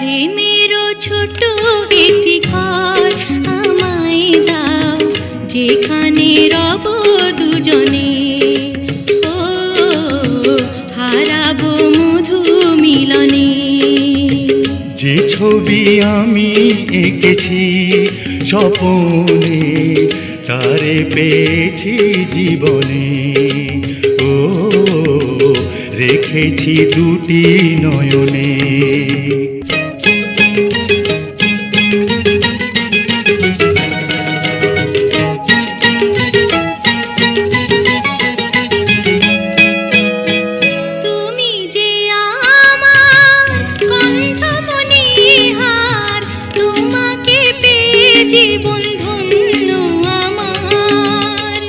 প্রেমেরও ছোট একটি ঘর আমায় দাও, যেখানে রব দুজনে। ও হারাবো মধু মিলনে। যে ছবি আমি এঁকেছি স্বপনে, তারে পেয়েছি জীবনে। ও রেখেছি দুটি নয়নে। তুমি যে আমার কণ্ঠমণিহার, তোমাকে পেয়ে জীবন ধন্য আমার।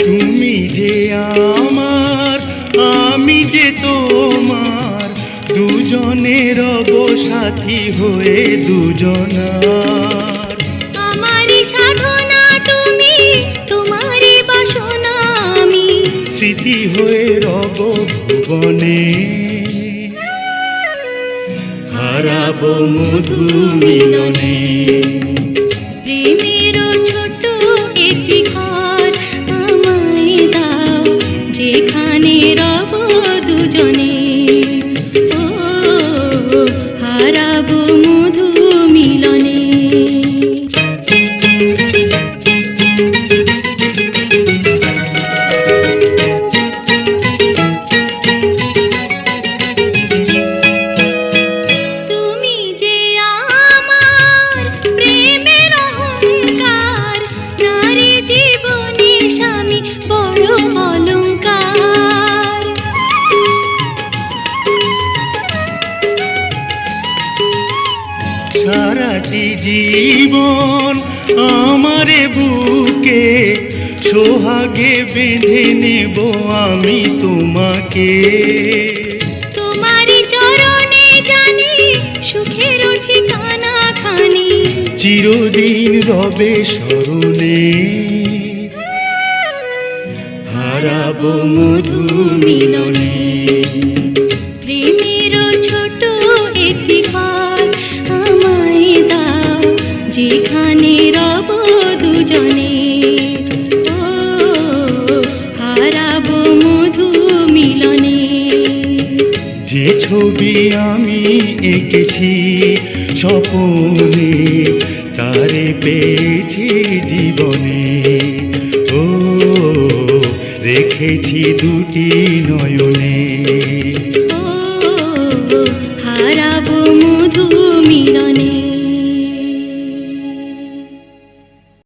তুমি যে আমার, আমি যে তোমার, দুজনের সাথী হয়ে দুজনার। আমারই সাধনা তুমি, তোমারই বাসনা আমি, স্মৃতি হয়ে রব ভুবনে। হারাবো মধু মিলনে। প্রেমেরও ছোট একটি ঘর আমায় দাও, যেখানে রব দুজনে। ও হারাবো মধু মিলনে। তুমি যে আমার প্রেমের অহংকার, নারী জীবনে স্বামী বড় অলংকার। সারাটি জীবন আমারে বুকে সোহাগে বেঁধে নেব আমি তোমাকে। তোমারই চরণে জানি সুখের ঠিকানা খানি, চিরদিন রবে স্মরণে। হারাবো মধু মিলনে। প্রেমেরও ছোট একটি ঘর আমায় দাও, যেখানে রব দুজনে। ও হারাবো মধু মিলনে। যে ছবি আমি এঁকেছি স্বপনে, তারে পেয়েছি জীবনে। ও রেখেছি দুটি নয়নে। ও হারাবো মধু মিলনে।